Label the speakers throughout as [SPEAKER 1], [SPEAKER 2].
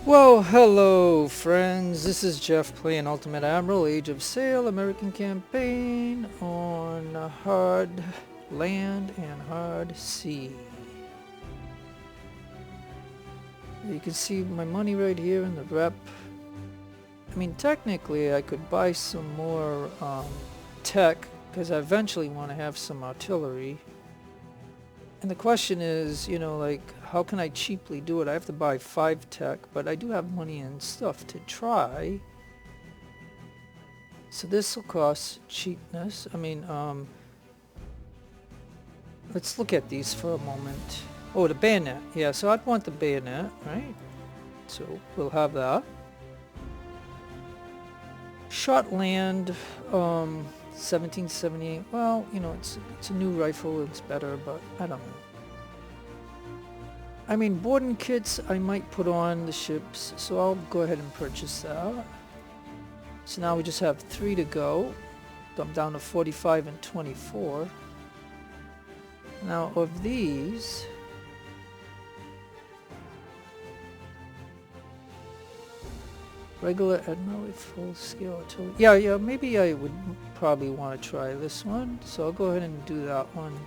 [SPEAKER 1] Well, hello friends, this is Jeff playing Ultimate Admiral, Age of Sail, American campaign on hard land and hard sea. You can see my money right here in the rep. I mean, technically I could buy some more tech, because I eventually want to have some artillery. And the question is, like, how can I cheaply do it? I have to buy 5 tech, but I do have money and stuff to try. So this will cost cheapness. I mean, let's look at these for a moment. Oh, the bayonet. Yeah, so I'd want the bayonet, right? So we'll have that. Shot land, 1778. Well, it's a new rifle. It's better, but I don't know. I mean, boarding kits I might put on the ships, so I'll go ahead and purchase that. So now we just have 3 to go. I'm down to 45 and 24. Now of these, regular Admiral full scale artillery. Yeah, maybe I would probably want to try this one. So I'll go ahead and do that one.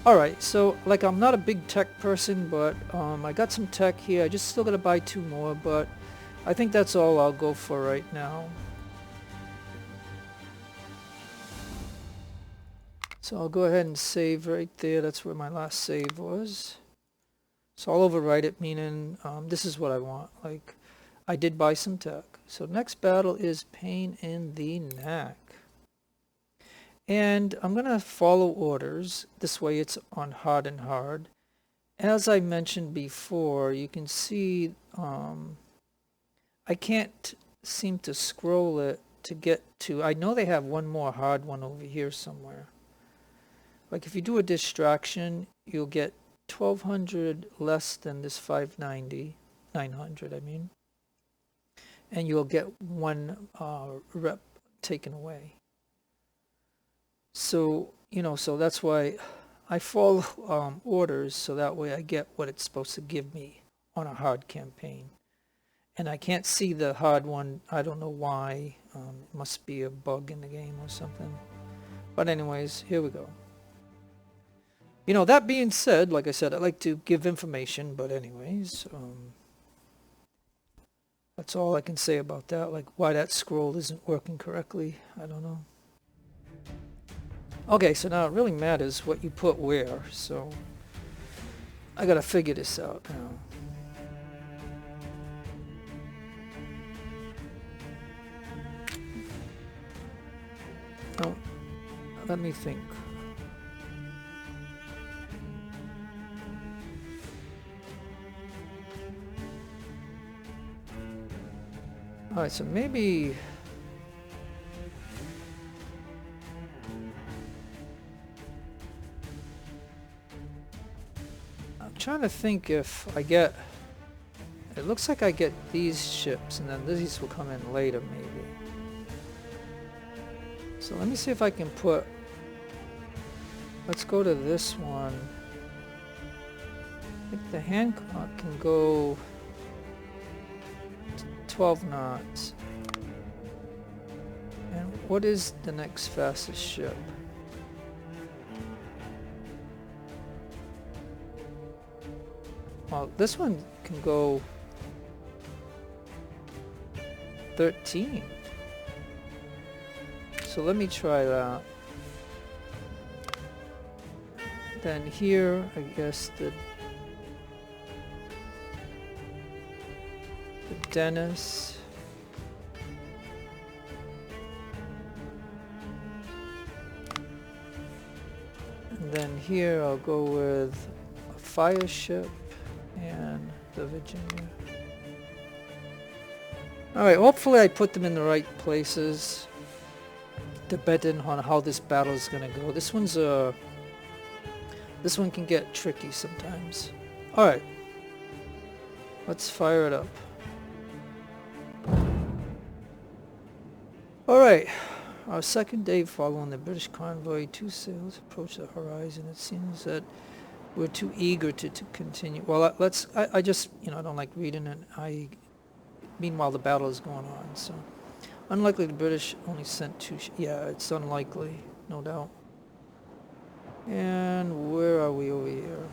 [SPEAKER 1] Alright, so like I'm not a big tech person, but I got some tech here. I just still gotta buy 2 more, but I think that's all I'll go for right now. So I'll go ahead and save right there. That's where my last save was. So I'll overwrite it, meaning this is what I want. Like, I did buy some tech. So next battle is pain in the neck. And I'm going to follow orders. This way it's on hard and hard. As I mentioned before, you can see I can't seem to scroll it to get to... I know they have one more hard one over here somewhere. Like if you do a distraction, you'll get 1200 less than this 590, 900 I mean. And you'll get 1 rep taken away. So, so that's why I follow orders, so that way I get what it's supposed to give me on a hard campaign. And I can't see the hard one. I don't know why. It must be a bug in the game or something. But anyways, here we go. That being said, like I said, I like to give information, but anyways, that's all I can say about that. Like why that scroll isn't working correctly, I don't know. Okay, so now it really matters what you put where, so I gotta figure this out now. Oh, let me think. Alright, so maybe... I'm trying to think if I get... It looks like I get these ships, and then these will come in later, maybe. So let me see if I can put... Let's go to this one. I think the Hancock can go 12 knots. And what is the next fastest ship? Well, this one can go 13. So let me try that. Then here, I guess the Dennis. And then here I'll go with a fire ship and the Virginia. Alright, hopefully I put them in the right places, depending on how this battle is gonna go. This one can get tricky sometimes. Alright, let's fire it up. Alright, our second day following the British convoy, 2 sails approach the horizon. It seems that we're too eager to continue. Well, let's. I just, I don't like reading it. Meanwhile, the battle is going on. So, unlikely the British only sent two. Yeah, it's unlikely, no doubt. And where are we over here?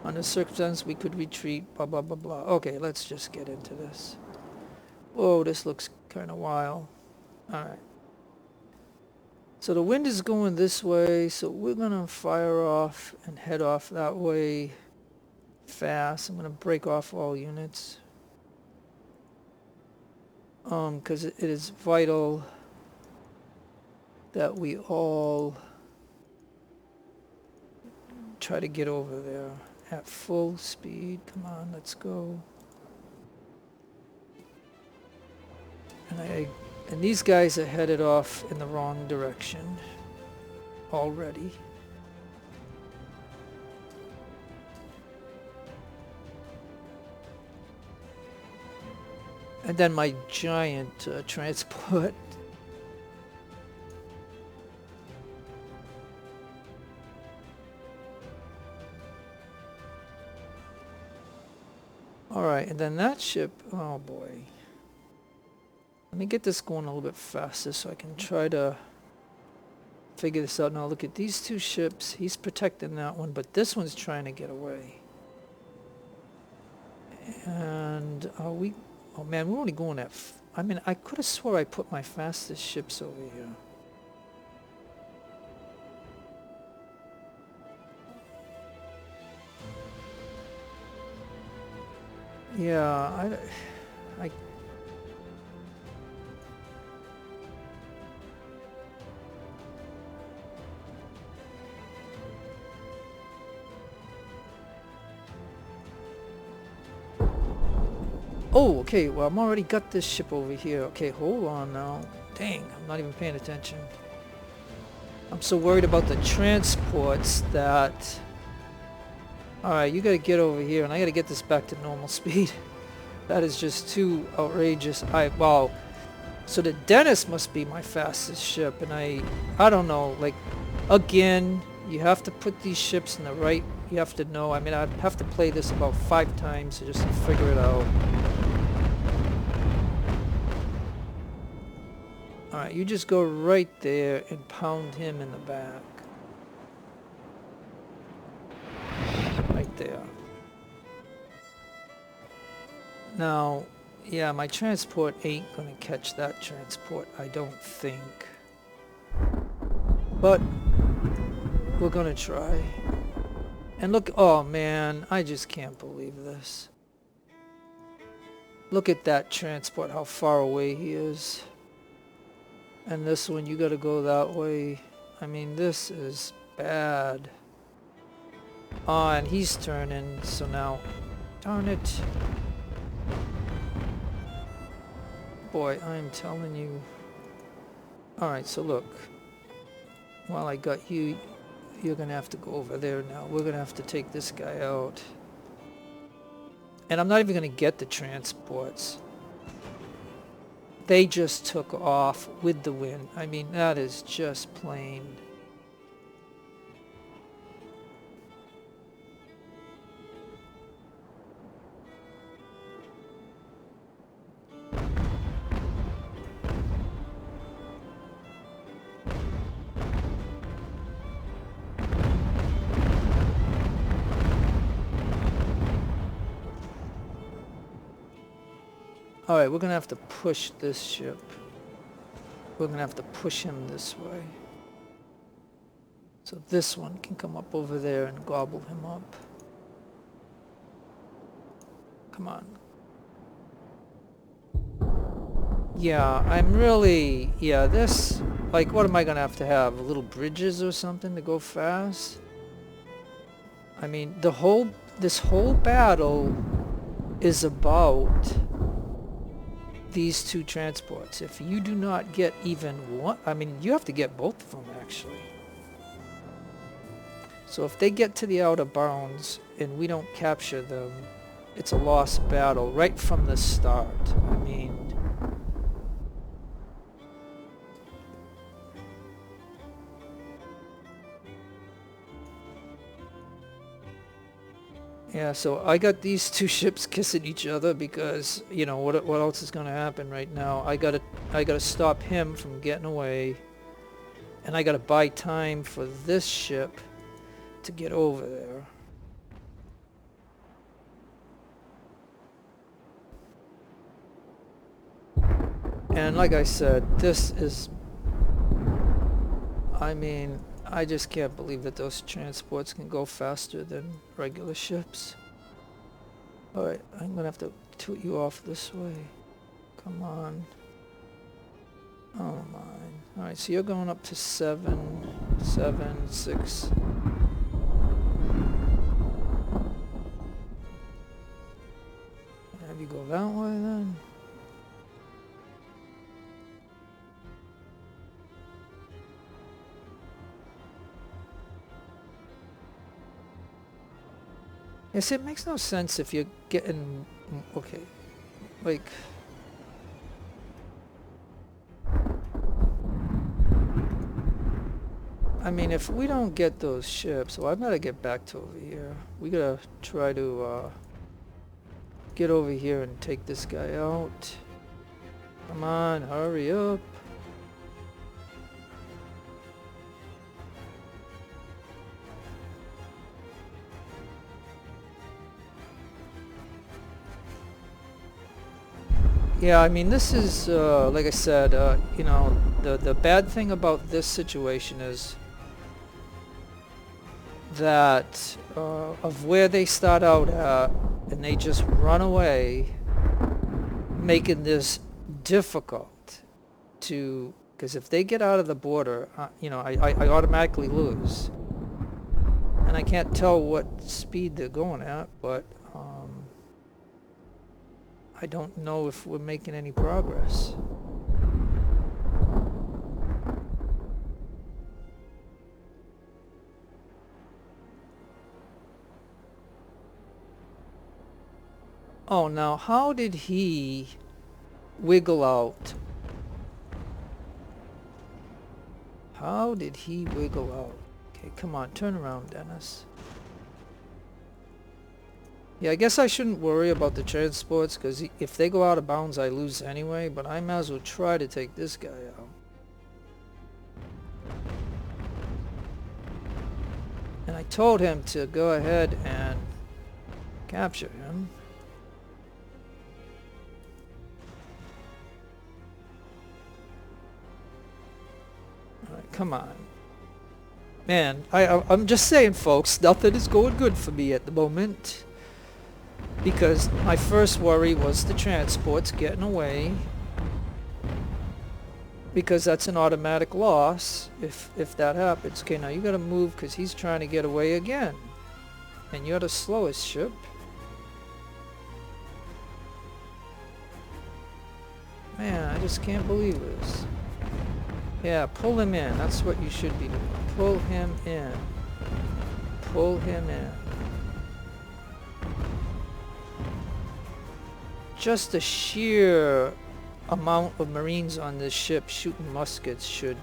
[SPEAKER 1] Under circumstances, we could retreat. Blah blah blah blah. Okay, let's just get into this. Whoa, this looks kind of wild. All right. So the wind is going this way, so we're gonna fire off and head off that way fast. I'm gonna break off all units. Because it is vital that we all try to get over there at full speed. Come on, let's go. And these guys are headed off in the wrong direction already. And then my giant transport. Alright, and then that ship, oh boy. Let me get this going a little bit faster so I can try to figure this out. Now look at these two ships. He's protecting that one, but this one's trying to get away. And are we... Oh man, we're only going at... I mean, I could have swore I put my fastest ships over here. Yeah, I Oh, okay, well, I'm already got this ship over here. Okay, hold on now. Dang, I'm not even paying attention. I'm so worried about the transports that... Alright, you gotta get over here, and I gotta get this back to normal speed. That is just too outrageous. Wow. So the Dennis must be my fastest ship, and I don't know, like, again, you have to put these ships in the right... You have to know, I mean, I'd have to play this about 5 times just to figure it out. Alright, you just go right there and pound him in the back. Right there. Now, yeah, my transport ain't gonna catch that transport, I don't think. But, we're gonna try. And look, oh man, I just can't believe this. Look at that transport, how far away he is. And this one, you gotta go that way. I mean, this is bad. Oh, and he's turning, so now... Darn it. Boy, I'm telling you. Alright, so look. While I got you, you're gonna have to go over there now. We're gonna have to take this guy out. And I'm not even gonna get the transports. They just took off with the wind. I mean, that is just plain. Alright, we're gonna have to push this ship. We're gonna have to push him this way. So this one can come up over there and gobble him up. Come on. Yeah, I'm really... Yeah, this... Like, what am I gonna have to have? Little bridges or something to go fast? I mean, this whole battle is about... these two transports. If you do not get even one, I mean, you have to get both of them actually. So if they get to the outer bounds and we don't capture them, it's a lost battle right from the start. I mean, Yeah, so I got these two ships kissing each other because, you know, what else is going to happen right now? I gotta stop him from getting away, and I gotta buy time for this ship to get over there. And like I said, this is, I mean, I just can't believe that those transports can go faster than regular ships. Alright, I'm gonna have to toot you off this way. Come on. Oh my. Alright, so you're going up to 7, 7, 6. Have you go that way then? Yes, it makes no sense if you're getting, okay, like, I mean, if we don't get those ships, well, I better get back to over here. We gotta try to, get over here and take this guy out. Come on, hurry up. Yeah, I mean, this is, like I said, you know, the bad thing about this situation is that of where they start out at, and they just run away, making this difficult to, because if they get out of the border, you know, I automatically lose. And I can't tell what speed they're going at, but I don't know if we're making any progress. Oh, now how did he wiggle out? How did he wiggle out? Okay, come on, turn around, Dennis. Yeah, I guess I shouldn't worry about the transports, because if they go out of bounds, I lose anyway, but I might as well try to take this guy out. And I told him to go ahead and capture him. Alright, come on. Man, I'm just saying, folks, nothing is going good for me at the moment. Because my first worry was the transports getting away, because that's an automatic loss if that happens. Okay, now you gotta move because he's trying to get away again, and you're the slowest ship. Man, I just can't believe this. Yeah, pull him in. That's what you should be doing. Pull him in. Pull him in. Just the sheer amount of Marines on this ship shooting muskets should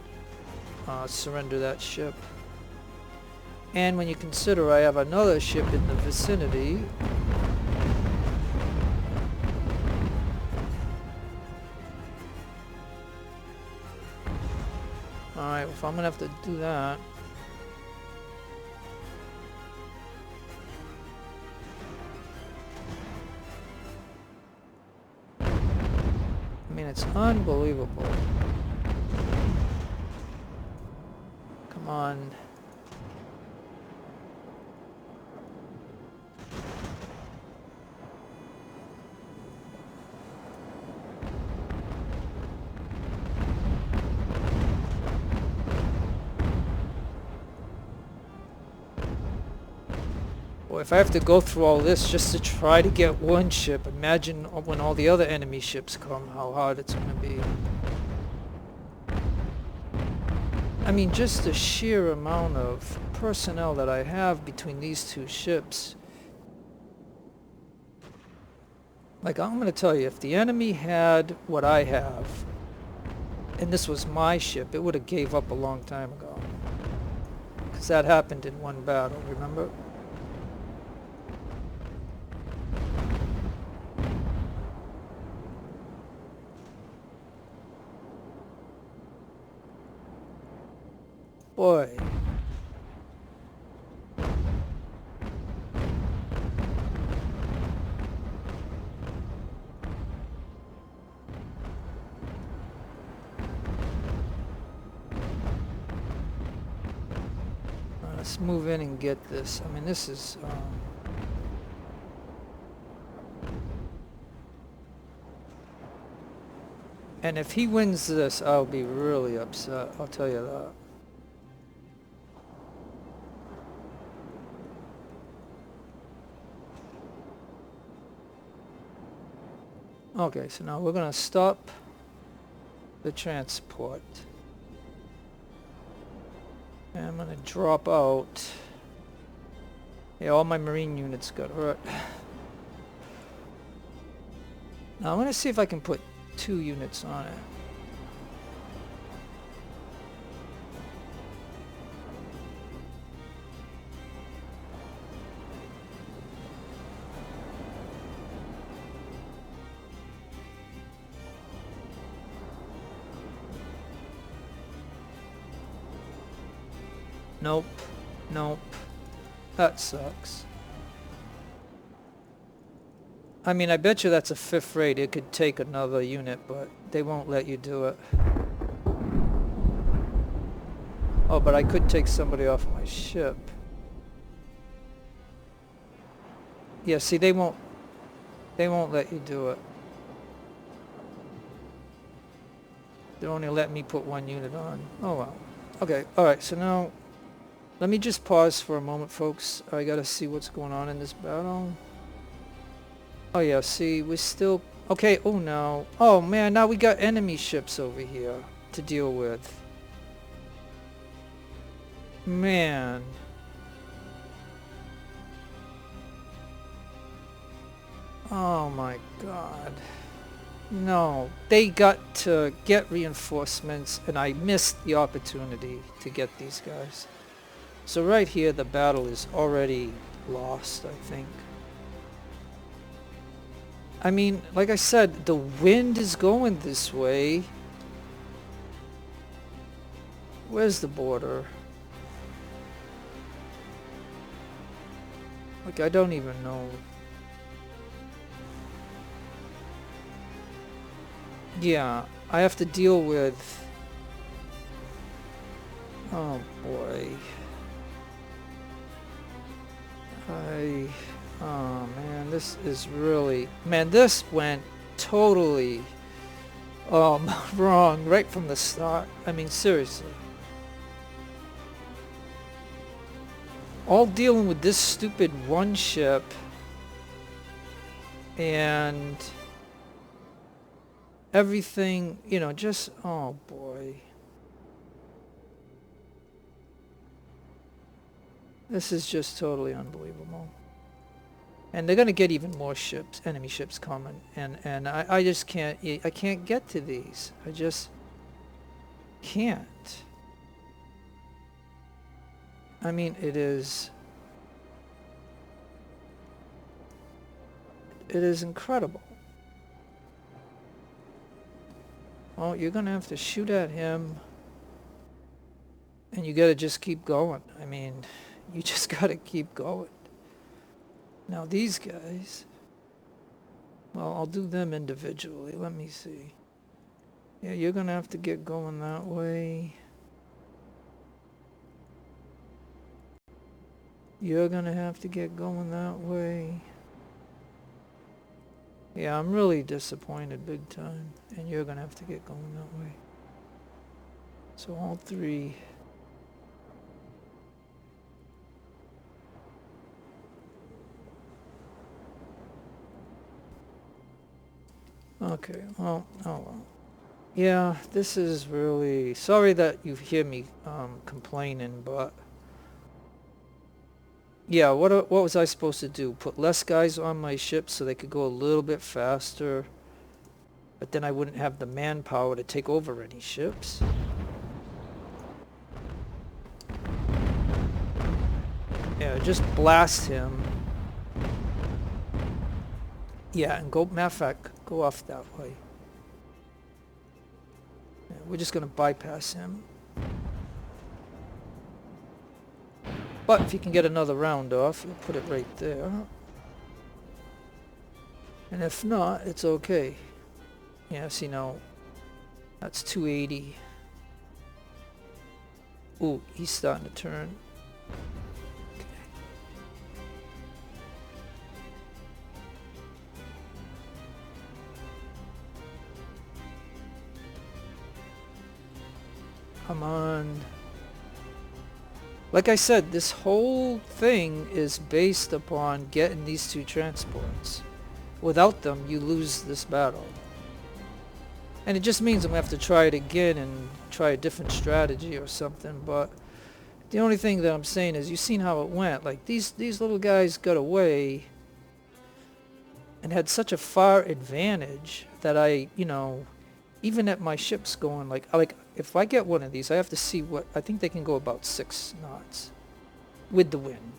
[SPEAKER 1] surrender that ship. And when you consider I have another ship in the vicinity, alright, well, if I'm gonna have to do that, I mean, it's unbelievable. Come on. Boy, if I have to go through all this just to try to get one ship, imagine when all the other enemy ships come, how hard it's going to be. I mean, just the sheer amount of personnel that I have between these two ships. Like, I'm going to tell you, if the enemy had what I have, and this was my ship, it would have gave up a long time ago. Because that happened in one battle, remember? boy. Let's move in and get this. I mean, this is... and if he wins this, I'll be really upset. I'll tell you that. Okay, so now we're going to stop the transport. And I'm going to drop out. Yeah, all my marine units got hurt. Now I'm going to see if I can put 2 units on it. Nope. Nope. That sucks. I mean, I bet you that's a 5th rate. It could take another unit, but they won't let you do it. Oh, but I could take somebody off my ship. Yeah, see, they won't let you do it. They're only letting me put 1 unit on. Oh, well. Okay, alright, so now... let me just pause for a moment, folks. I gotta see what's going on in this battle. Oh yeah, see, we're still... okay, oh no. Oh man, now we got enemy ships over here to deal with. Man. Oh my god. No, they got to get reinforcements and I missed the opportunity to get these guys. So right here, the battle is already lost, I think. I mean, like I said, the wind is going this way. Where's the border? Like, I don't even know. Yeah, I have to deal with... oh boy. Oh man, this is really... man, this went totally wrong right from the start. I mean, seriously. All dealing with this stupid 1 ship. And... everything, you know, just... oh boy. This is just totally unbelievable. And they're gonna get even more ships, enemy ships coming, and I just can't, I can't get to these. I just can't. I mean, it is incredible. Oh, you're gonna have to shoot at him, and you gotta just keep going. I mean, you just gotta keep going. Now these guys, well, I'll do them individually. Let me see. Yeah, you're gonna have to get going that way. You're gonna have to get going that way. Yeah, I'm really disappointed big time. And you're gonna have to get going that way. So all 3. Okay, well, oh well. Yeah, this is really... sorry that you hear me complaining, but... yeah, what was I supposed to do? Put less guys on my ship so they could go a little bit faster, but then I wouldn't have the manpower to take over any ships. Yeah, just blast him. Yeah, and go, matter of fact, go off that way. Yeah, we're just gonna bypass him. But if you can get another round off, you'll put it right there. And if not, it's okay. Yeah, see now, that's 280. Ooh, he's starting to turn. Okay. Come on. Like I said, this whole thing is based upon getting these two transports. Without them, you lose this battle. And it just means I'm going to have to try it again and try a different strategy or something. But the only thing that I'm saying is, you've seen how it went. Like, these little guys got away and had such a far advantage that I, you know, even at my ships going, like if I get one of these, I have to see what, I think they can go about 6 knots with the wind.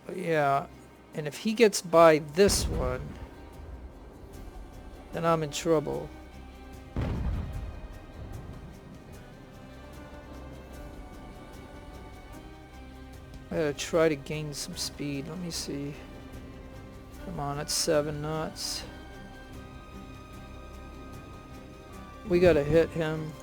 [SPEAKER 1] But yeah. And if he gets by this one, then I'm in trouble. I gotta try to gain some speed. Let me see. Come on, it's 7 knots. We gotta hit him.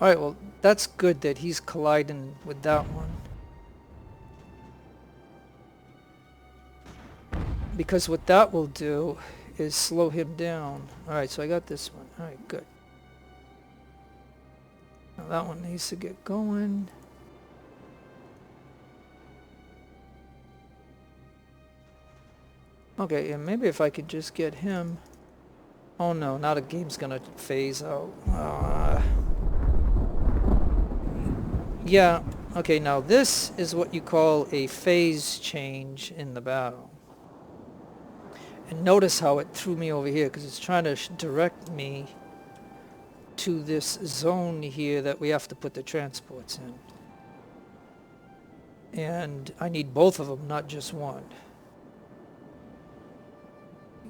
[SPEAKER 1] Alright, well, that's good that he's colliding with that one. Because what that will do is slow him down. Alright, so I got this one. Alright, good. Now that one needs to get going. Okay, and maybe if I could just get him... Oh no, now the game's gonna phase out. Yeah, okay, now this is what you call a phase change in the battle. And notice how it threw me over here, because it's trying to direct me to this zone here that we have to put the transports in. And I need both of them, not just one.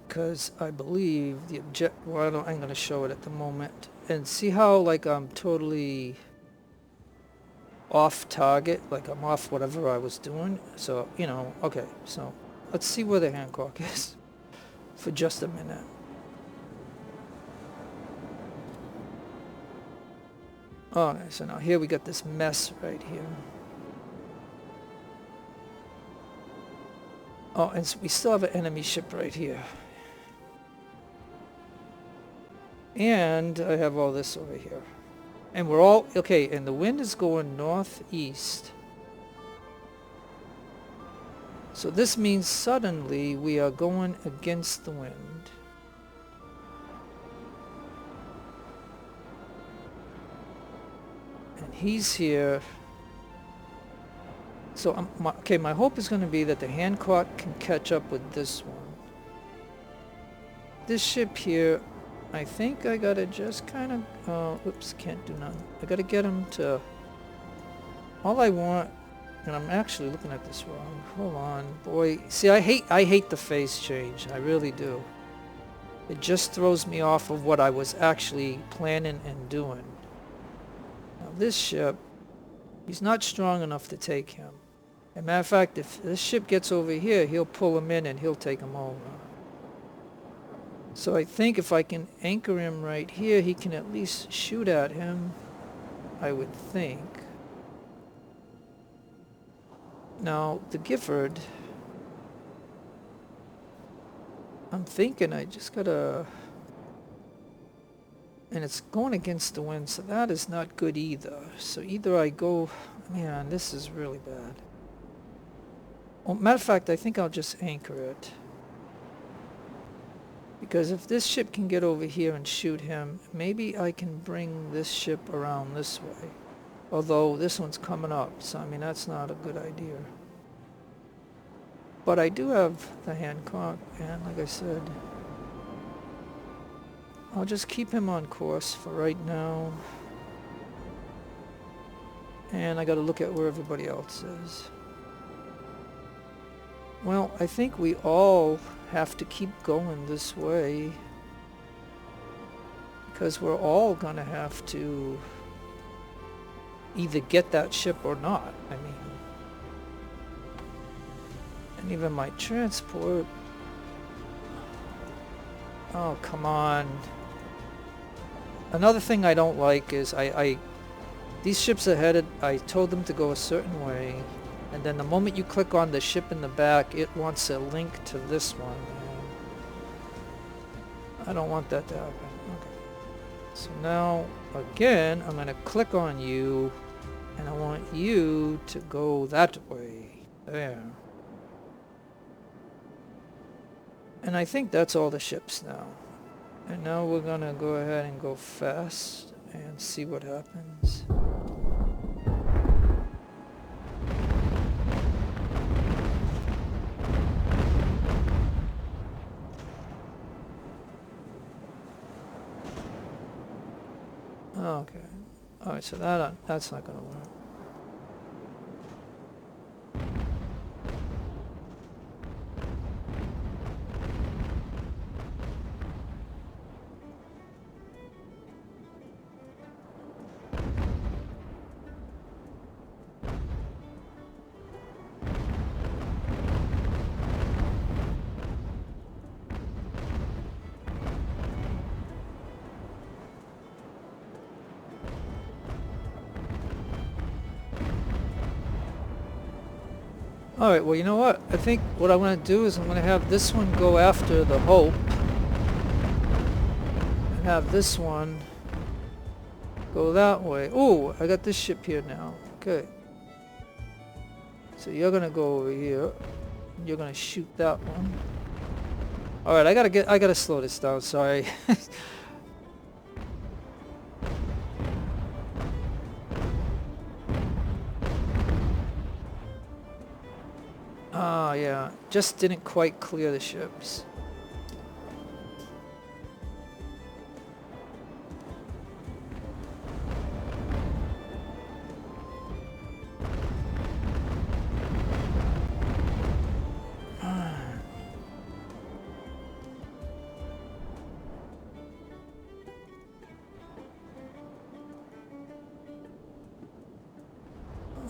[SPEAKER 1] Because I believe the well, I'm going to show it at the moment. And see how, like, I'm totally off target, like I'm off whatever I was doing. So, you know, okay, so let's see where the Hancock is for just a minute. Okay, so now here we got this mess right here. Oh, and so we still have an enemy ship right here. And I have all this over here. And we're all, okay, and the wind is going northeast. So this means suddenly we are going against the wind. And he's here. So, okay, my hope is going to be that the Hancock can catch up with this one. This ship here, I think I gotta just kind of, oops, can't do nothing. I gotta get him to, all I want, and I'm actually looking at this wrong. Hold on, boy. See, I hate the phase change. I really do. It just throws me off of what I was actually planning and doing. Now this ship, he's not strong enough to take him. As a matter of fact, if this ship gets over here, he'll pull him in and he'll take him over. So I think if I can anchor him right here, he can at least shoot at him, I would think. Now, the Gifford, I'm thinking I just gotta... And it's going against the wind, so that is not good either. So either I go... Man, this is really bad. Well, matter of fact, I think I'll just anchor it. Because if this ship can get over here and shoot him, maybe I can bring this ship around this way. Although this one's coming up, so I mean that's not a good idea. But I do have the Hancock, and like I said, I'll just keep him on course for right now. And I gotta look at where everybody else is. Well, I think we all have to keep going this way, because we're all gonna have to either get that ship or not. I mean, and even my transport, oh come on. Another thing I don't like is these ships are headed, I told them to go a certain way, and then the moment you click on the ship in the back, it wants a link to this one. I don't want that to happen. Okay. So now, again, I'm going to click on you, and I want you to go that way. There. And I think that's all the ships now. And now we're going to go ahead and go fast and see what happens. Okay. Alright, so that's not going to work. Alright, well you know what? I think what I'm going to do is I'm going to have this one go after the Hope. And have this one go that way. Oh, I got this ship here now. Okay. So you're going to go over here. And you're going to shoot that one. Alright, I gotta slow this down, sorry. Ah, yeah. Just didn't quite clear the ships.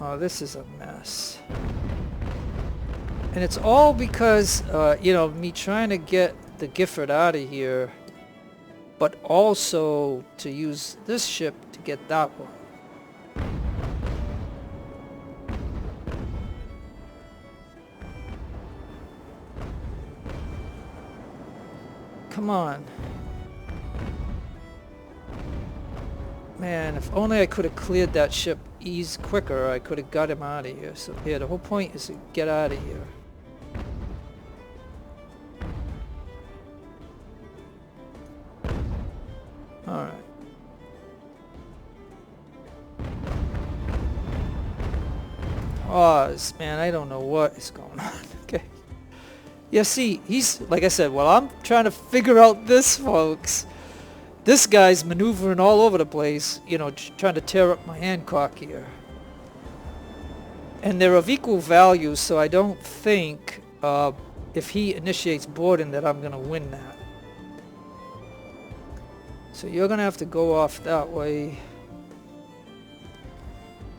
[SPEAKER 1] Oh, this is a mess. And it's all because, you know, me trying to get the Gifford out of here, but also to use this ship to get that one. Come on. Man, if only I could have cleared that ship quicker, I could have got him out of here. So yeah, the whole point is to get out of here. Alright. Oh, man, I don't know what is going on. Okay. Yeah, see, he's, like I said, while I'm trying to figure out this, folks, this guy's maneuvering all over the place, you know, trying to tear up my Hancock here. And they're of equal value, so I don't think if he initiates boarding that I'm going to win that. So you're going to have to go off that way.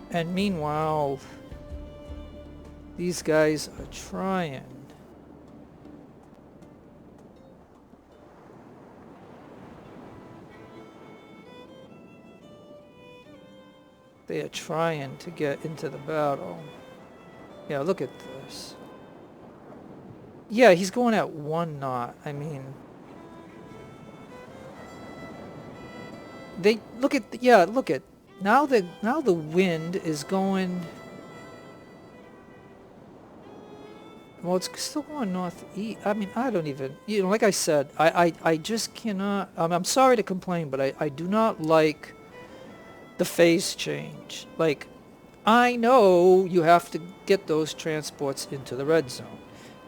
[SPEAKER 1] And meanwhile, These guys are trying. They are trying to get into the battle. Yeah, look at this. Yeah, he's going at 1 knot. I mean, they look at look at now the wind is going. Well, it's still going northeast. I mean, I don't even, like I said, I just cannot. I'm sorry to complain, but I do not like the phase change. Like, I know you have to get those transports into the red zone.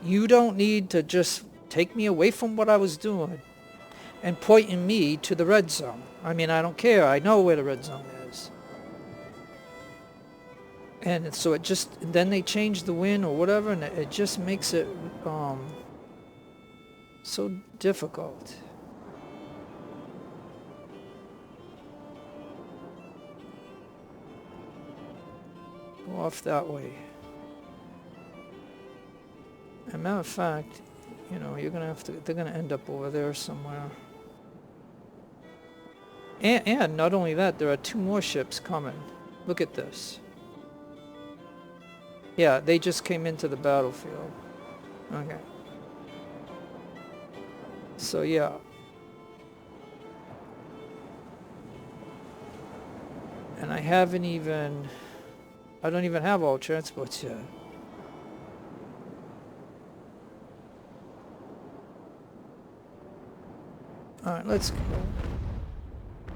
[SPEAKER 1] You don't need to just take me away from what I was doing and pointing me to the red zone. I mean, I don't care. I know where the red zone is. And so it just, then they change the wind or whatever, and it just makes it so difficult. Go off that way. As a matter of fact, you're gonna have to, they're gonna end up over there somewhere. And not only that, there are 2 more ships coming. Look at this. Yeah, they just came into the battlefield. Okay. So yeah. And I don't even have all transports yet. Alright, let's go.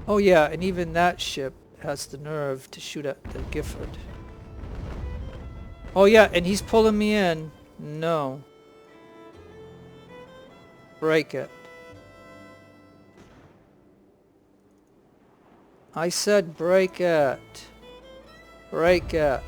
[SPEAKER 1] Oh yeah, and even that ship has the nerve to shoot at the Gifford. Oh yeah, and he's pulling me in. No. Break it. I said break it. Break it.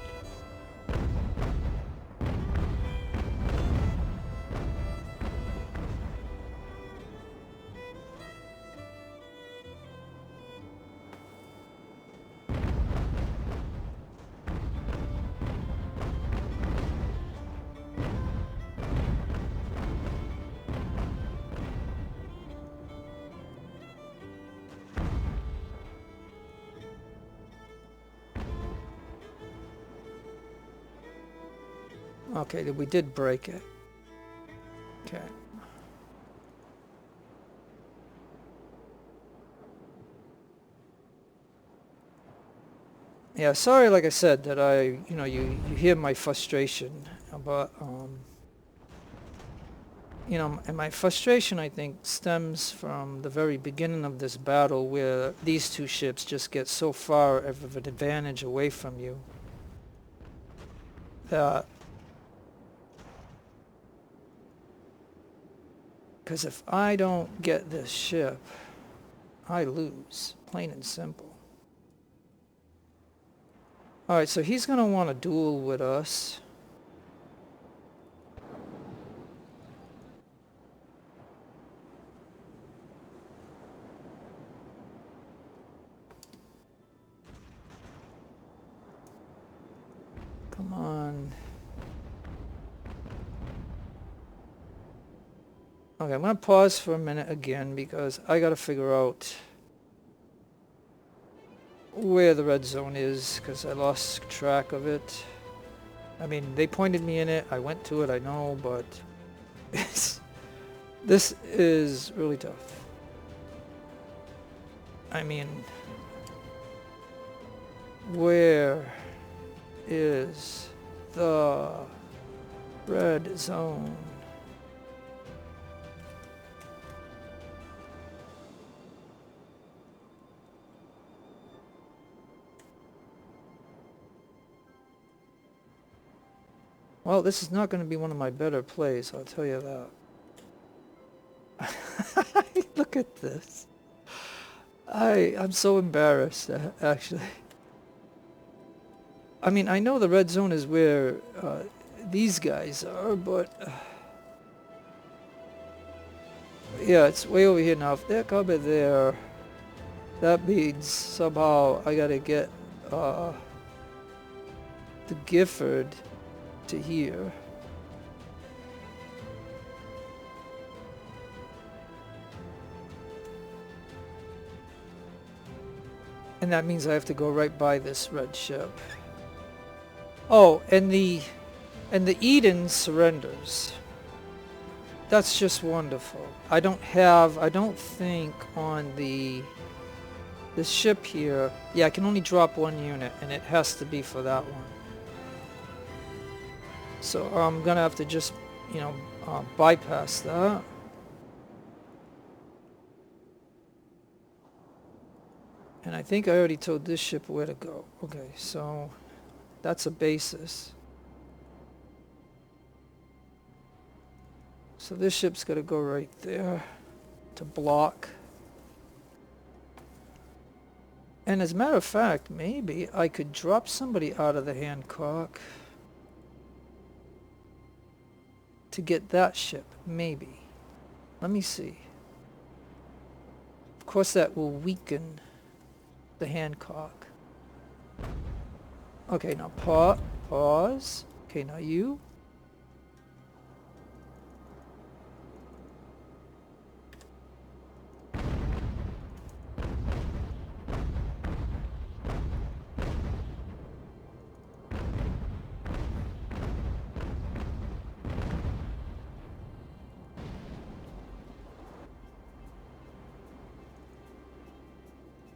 [SPEAKER 1] Okay, we did break it. Okay. Yeah, sorry, like I said, that you hear my frustration, but, and my frustration, I think, stems from the very beginning of this battle where these 2 ships just get so far of an advantage away from you that, because if I don't get this ship, I lose, plain and simple. Alright, so he's going to want to duel with us. Come on. Okay, I'm going to pause for a minute again because I got to figure out where the red zone is because I lost track of it. I mean, they pointed me in it. I went to it, I know, but this is really tough. I mean, where is the red zone? Well, this is not going to be one of my better plays, I'll tell you that. Look at this. I'm so embarrassed, actually. I mean, I know the red zone is where these guys are, but... yeah, it's way over here now. If they're coming there, that means somehow I gotta get the Gifford to here. And that means I have to go right by this red ship. Oh, and the Eden surrenders. That's just wonderful. I don't think on this ship here, yeah, I can only drop one unit, and it has to be for that one. So I'm gonna have to just, you know, bypass that. And I think I already told this ship where to go. Okay, so that's a basis. So this ship's got to go right there to block. And as a matter of fact, maybe I could drop somebody out of the Hancock to get that ship. Maybe. Let me see. Of course, that will weaken the Hancock. Okay, now pause. Okay, now you.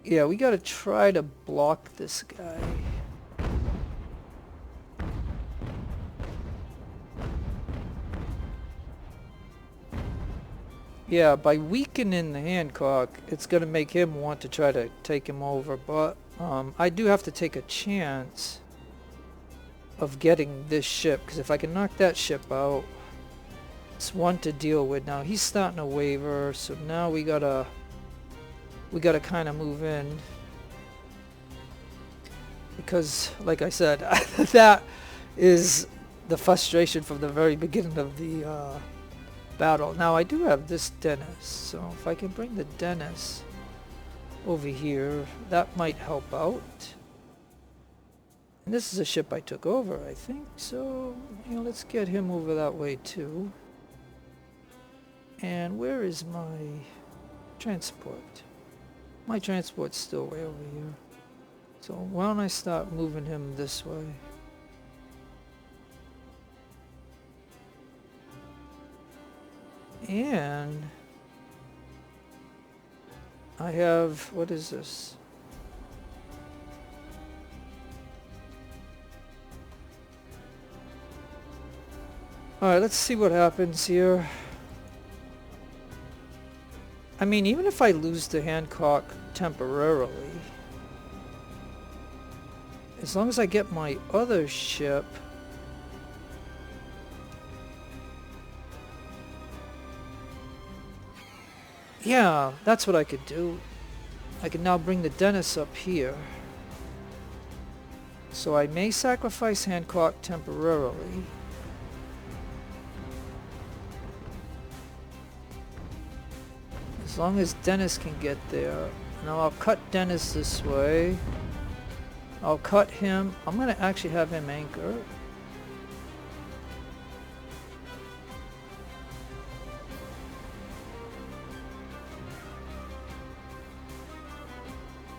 [SPEAKER 1] Yeah, we gotta try to block this guy. Yeah, by weakening the Hancock, it's gonna make him want to try to take him over, but I do have to take a chance of getting this ship, because if I can knock that ship out, it's one to deal with. Now he's starting to waver, so now we gotta kind of move in, because like I said, that is the frustration from the very beginning of the battle. Now I do have this Dennis, so if I can bring the Dennis over here, that might help out. And this is a ship I took over, I think, so you know, let's get him over that way too. And where is my transport? My transport's still way over here. So why don't I start moving him this way? And I have, what is this? Alright, let's see what happens here. I mean, even if I lose the Hancock temporarily, as long as I get my other ship, yeah, that's what I could do. I can now bring the Dennis up here. So I may sacrifice Hancock temporarily. As long as Dennis can get there. Now I'll cut Dennis this way. I'll cut him. I'm going to actually have him anchor.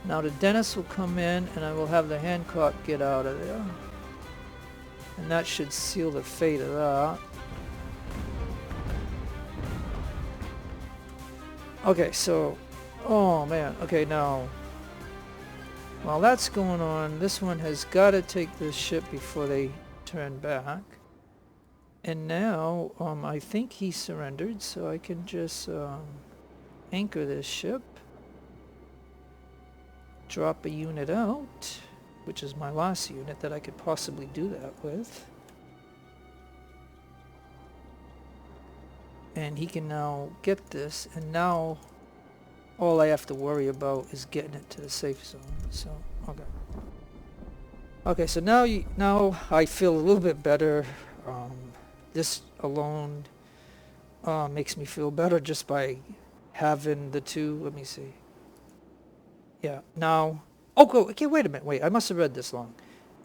[SPEAKER 1] Now the Dennis will come in and I will have the Hancock get out of there. And that should seal the fate of that. Okay, so, oh man, okay, now, while that's going on, this one has got to take this ship before they turn back. And now, I think he surrendered, so I can just anchor this ship, drop a unit out, which is my last unit that I could possibly do that with. And he can now get this, and now all I have to worry about is getting it to the safe zone. So, okay. Okay, so now I feel a little bit better. This alone makes me feel better just by having the two. Let me see. Yeah, now... Oh, okay, wait a minute. Wait, I must have read this wrong.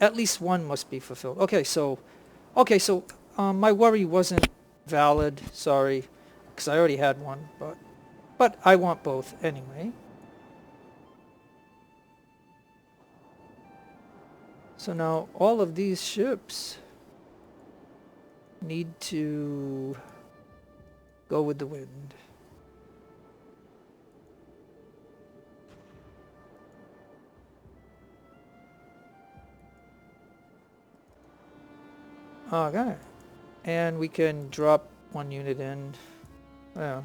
[SPEAKER 1] At least one must be fulfilled. Okay, so... Okay, so my worry wasn't valid. Sorry, because I already had one, but I want both anyway. So now all of these ships need to go with the wind. Okay. And we can drop one unit in. Yeah.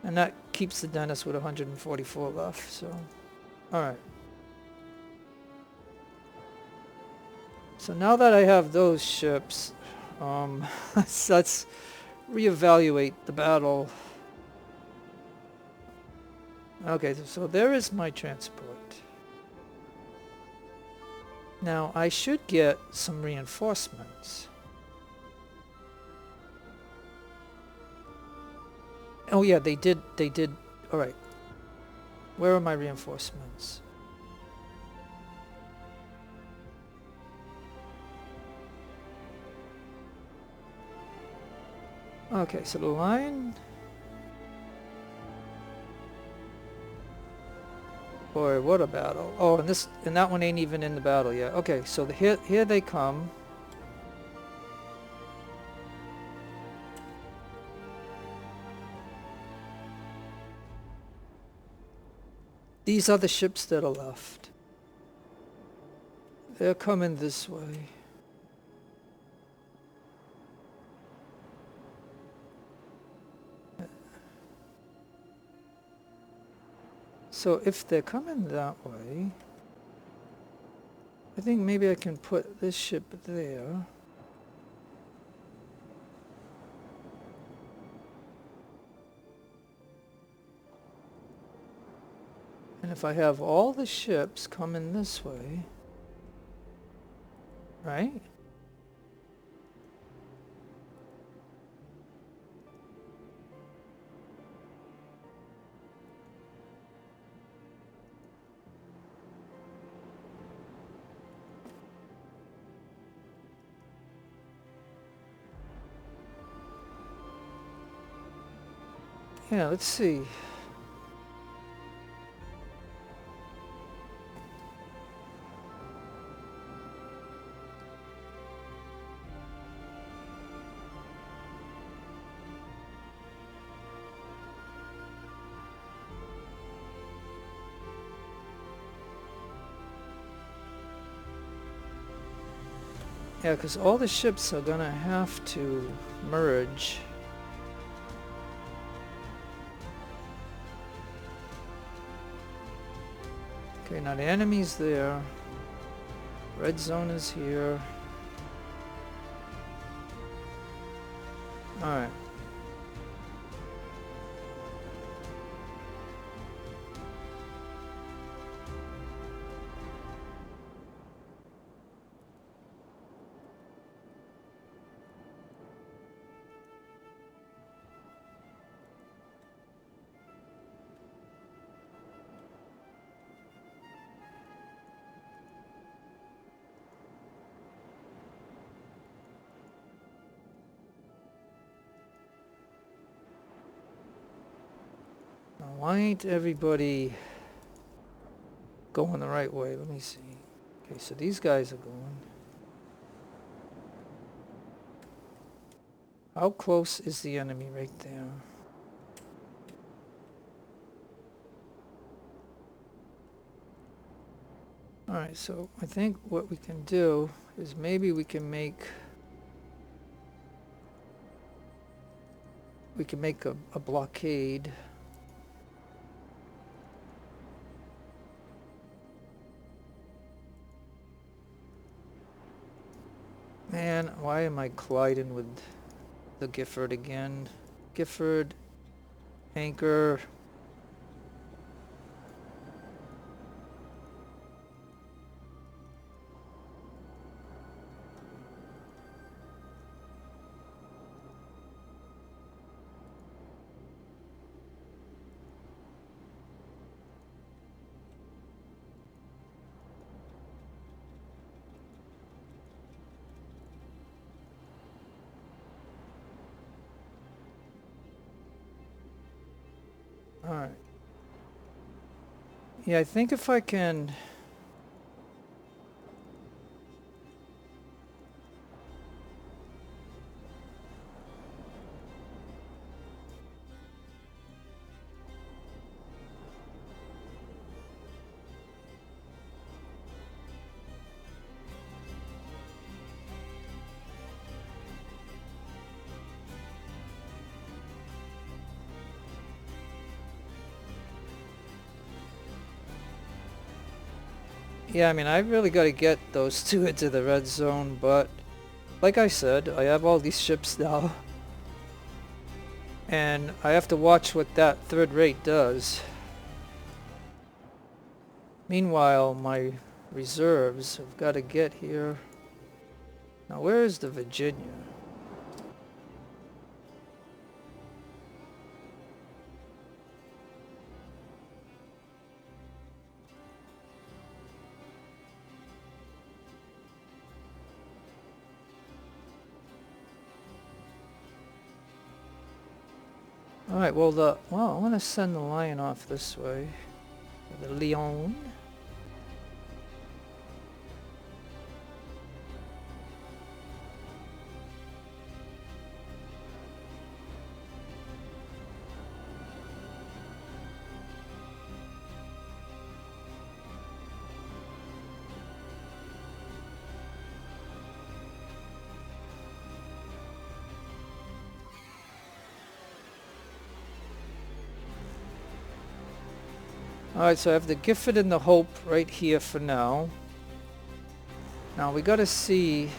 [SPEAKER 1] And that keeps the Dennis with 144 left, so... Alright. So now that I have those ships, let's reevaluate the battle. Okay, so there is my transport. Now I should get some reinforcements. Oh yeah, they did, alright. Where are my reinforcements? Okay, so the line... Boy, what a battle. Oh, and that one ain't even in the battle yet. Okay, so here they come. These are the ships that are left. They're coming this way. So if they're coming that way, I think maybe I can put this ship there. And if I have all the ships coming this way, right? Yeah, let's see. Yeah, because all the ships are gonna have to merge. Okay, now the enemy's there. Red zone is here. Alright. Now, why ain't everybody going the right way? Let me see. Okay, so these guys are going. How close is the enemy right there? Alright, so I think what we can do is maybe we can make a blockade. Man, why am I colliding with the Gifford again? Gifford, anchor. Alright. Yeah, I think if I can... Yeah, I mean, I really got to get those two into the red zone, but like I said, I have all these ships now. And I have to watch what that third rate does. Meanwhile, my reserves have got to get here. Now, where is the Virginia? Alright, well, I want to send the Lion off this way. The Leon. Alright, so I have the Gifford and the Hope right here for now. Now we gotta see...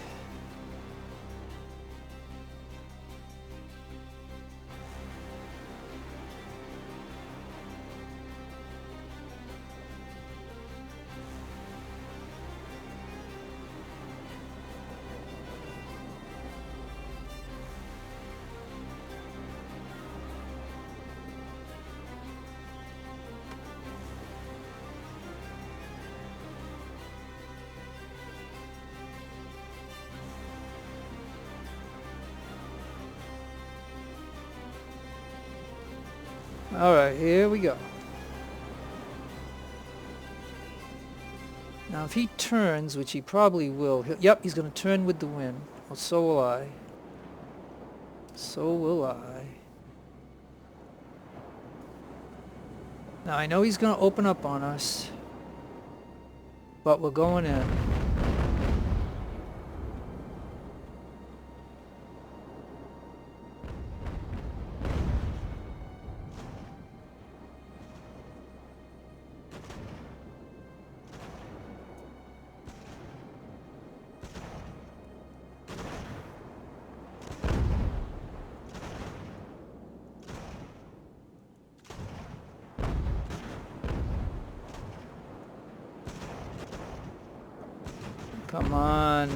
[SPEAKER 1] Alright, here we go. Now if he turns, which he probably will, yep, he's going to turn with the wind. Well, so will I. So will I. Now I know he's going to open up on us, but we're going in. Come on.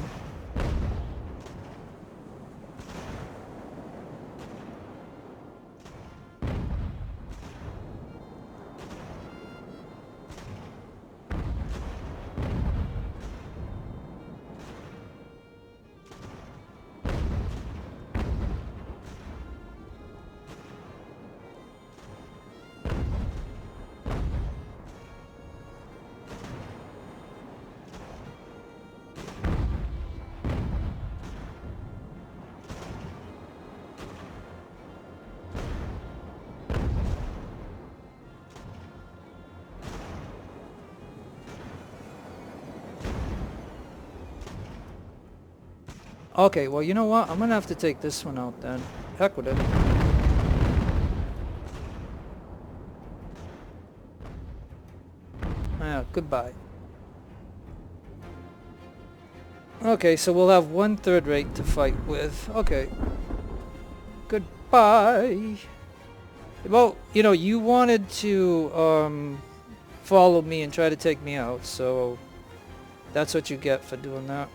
[SPEAKER 1] Okay, well, you know what? I'm gonna have to take this one out then. Heck with it. Yeah, goodbye. Okay, so we'll have one third rate to fight with. Okay. Goodbye. Well, you know, you wanted to follow me and try to take me out, so that's what you get for doing that.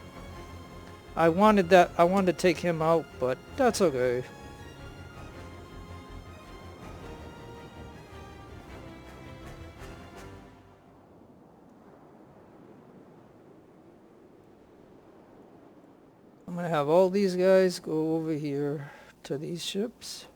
[SPEAKER 1] I wanted to take him out, but that's okay. I'm gonna have all these guys go over here to these ships.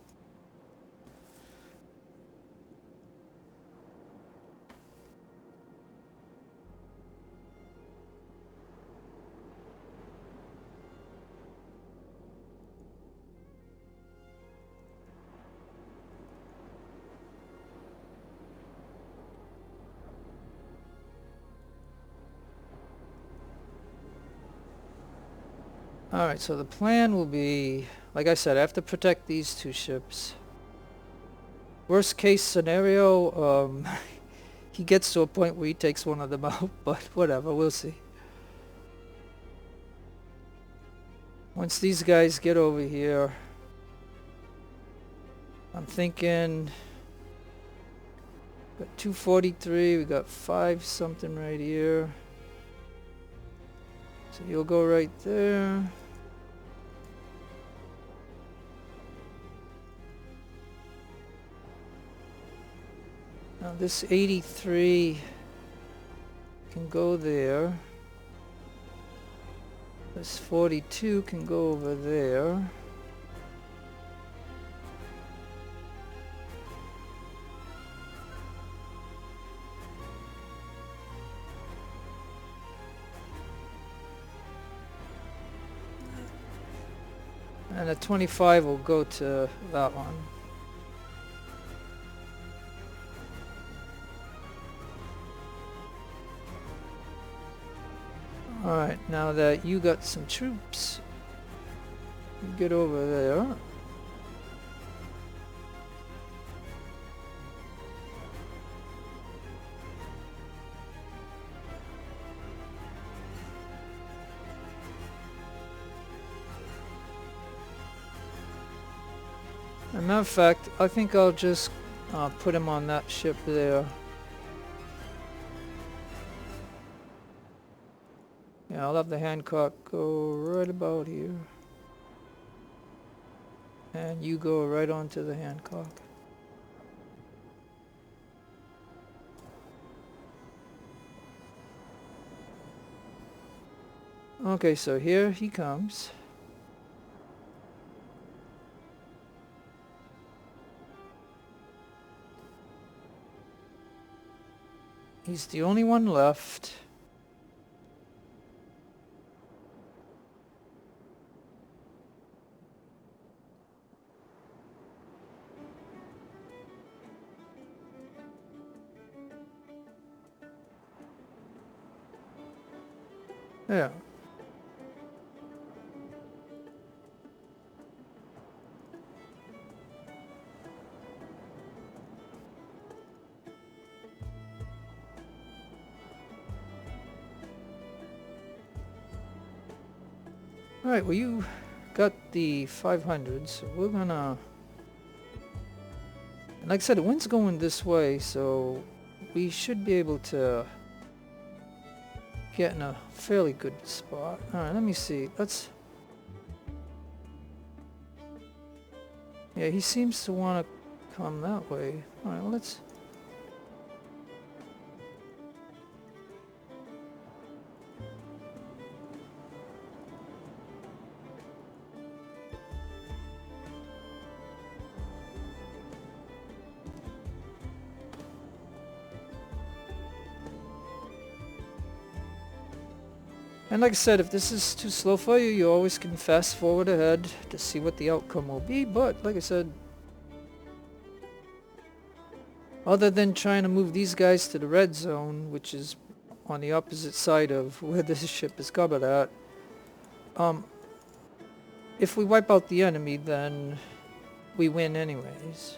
[SPEAKER 1] Alright, so the plan will be, like I said, I have to protect these two ships. Worst case scenario, he gets to a point where he takes one of them out, but whatever, we'll see. Once these guys get over here, I'm thinking, got 243, we got 5 something right here. So you'll go right there. Now this 83 can go there. This 42 can go over there. And a 25 will go to that one. Alright, now that you got some troops, you get over there. As a matter of fact, I think I'll just put him on that ship there. Yeah, I'll have the Hancock go right about here. And you go right onto the Hancock. Okay, so here he comes. He's the only one left. Yeah. Alright, well you got the 500, so we're gonna... And like I said, the wind's going this way, so we should be able to get in a fairly good spot. Alright, let me see. Let's... Yeah, he seems to want to come that way. Alright, well, let's... And like I said, if this is too slow for you, you always can fast forward ahead to see what the outcome will be. But like I said, other than trying to move these guys to the red zone, which is on the opposite side of where this ship is covered at, if we wipe out the enemy, then we win anyways.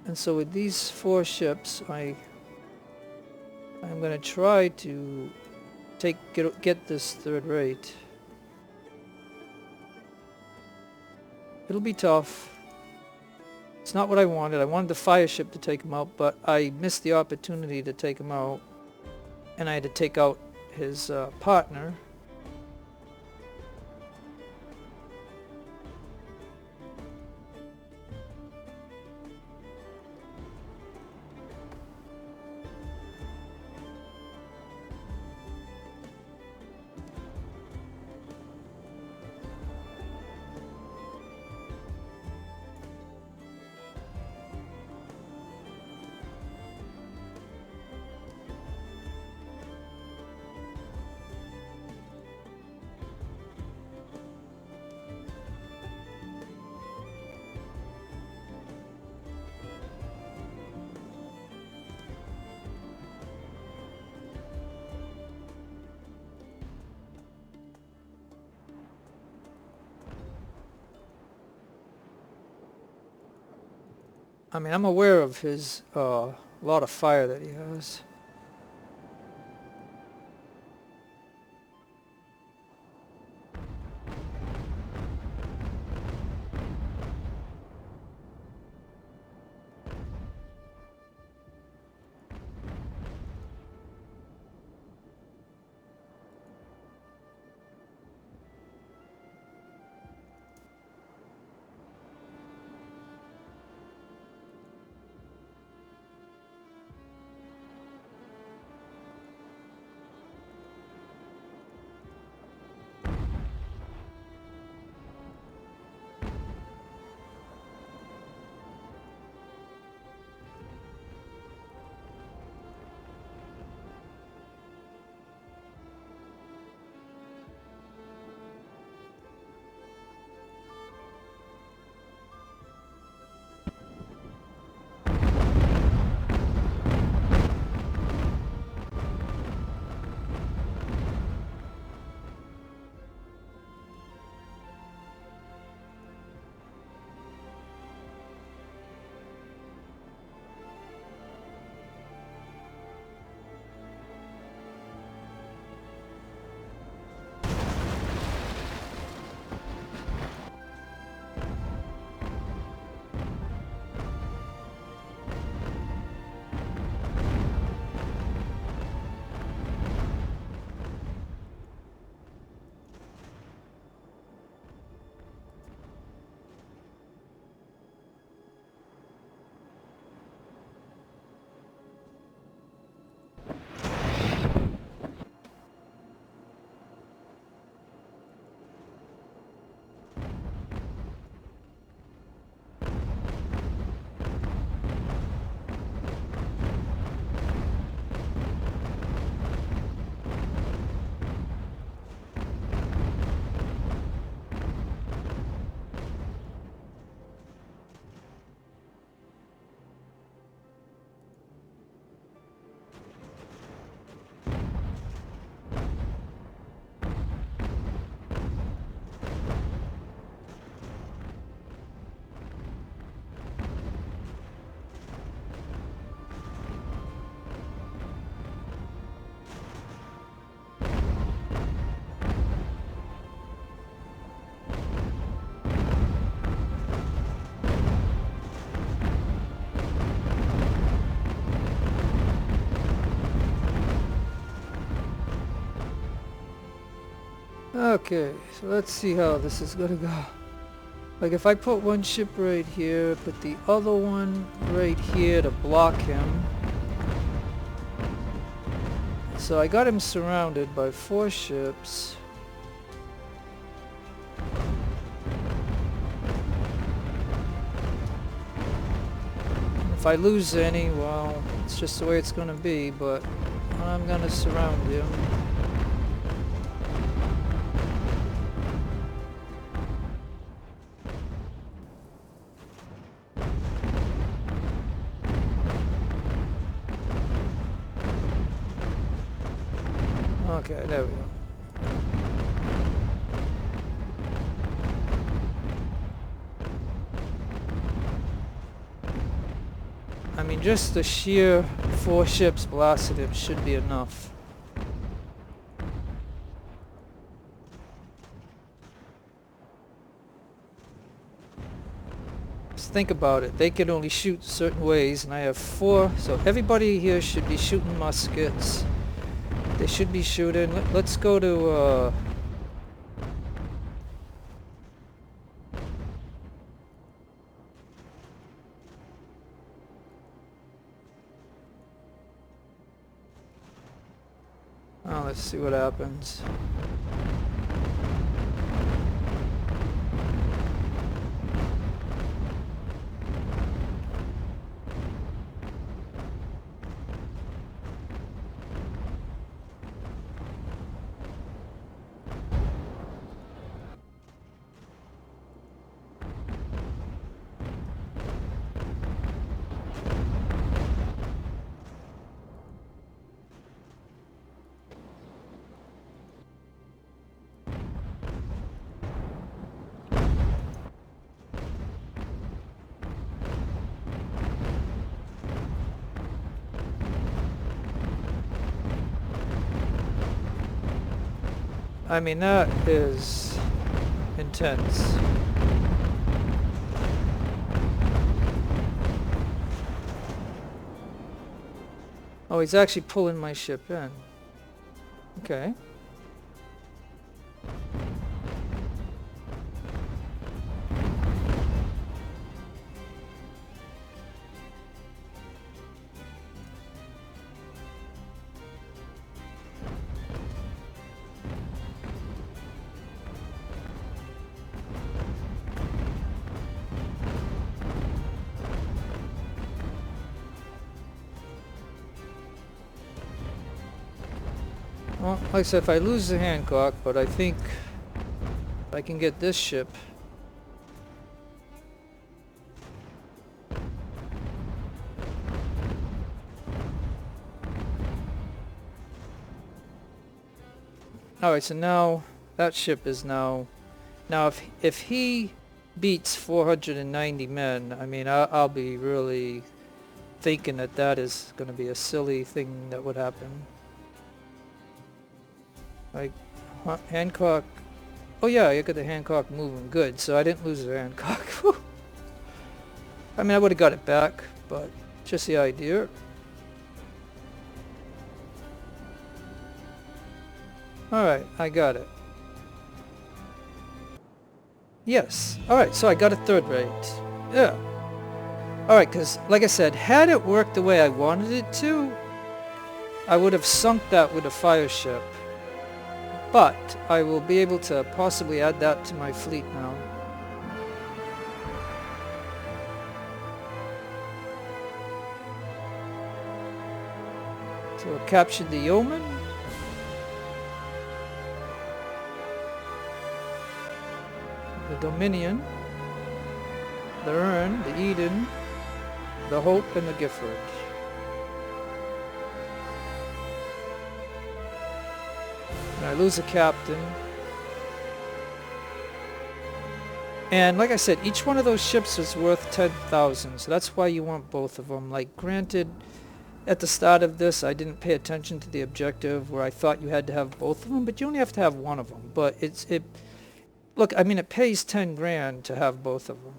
[SPEAKER 1] And so with these 4 ships, I'm going to try to get this 3rd rate. It'll be tough. It's not what I wanted. I wanted the fire ship to take him out, but I missed the opportunity to take him out, and I had to take out his partner. I mean, I'm aware of his lot of fire that he has. Okay, so let's see how this is gonna go. Like if I put one ship right here, put the other one right here to block him. So I got him surrounded by 4 ships. If I lose any, well, it's just the way it's gonna be, but I'm gonna surround him. Okay, there we go. I mean, just the sheer 4 ships blasted him should be enough. Just think about it. They can only shoot certain ways, and I have 4, so everybody here should be shooting muskets. They should be shooting. Let's go to oh, let's see what happens. I mean, that is intense. Oh, he's actually pulling my ship in. Okay. Well, like I said, if I lose the Hancock, but I think if I can get this ship. Alright, so now that ship is now if he beats 490 men, I mean, I'll be really thinking that that is going to be a silly thing that would happen. Like, Hancock. Oh yeah, you got the Hancock moving good, so I didn't lose the Hancock. I mean, I would have got it back, but just the idea. Alright, I got it. Yes. Alright, so I got a third rate. Yeah. Alright, because, like I said, had it worked the way I wanted it to, I would have sunk that with a fire ship. But I will be able to possibly add that to my fleet now. So I captured the Yeomen. The Dominion. The Urn, the Eden, the Hope, and the Gifford. And I lose a captain. And like I said, each one of those ships is worth 10,000, so that's why you want both of them. Like, granted, at the start of this, I didn't pay attention to the objective where I thought you had to have both of them, but you only have to have one of them. But look, I mean, it pays 10 grand to have both of them.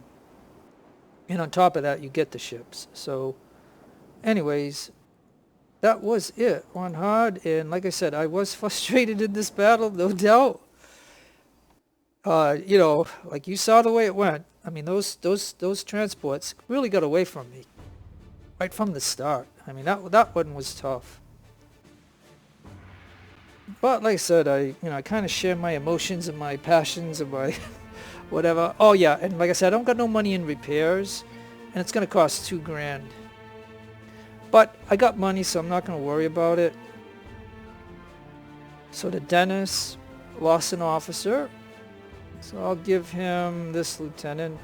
[SPEAKER 1] And on top of that, you get the ships. So, anyways, that was it on hard. And like I said, I was frustrated in this battle, no doubt. You know, like you saw the way it went. I mean, those transports really got away from me right from the start. I mean, that one was tough. But like I said, I kind of share my emotions and my passions and my whatever. Oh yeah, and like I said, I don't got no money in repairs, and it's gonna cost 2 grand. But I got money, so I'm not gonna worry about it. So the Dennis lost an officer, so I'll give him this lieutenant.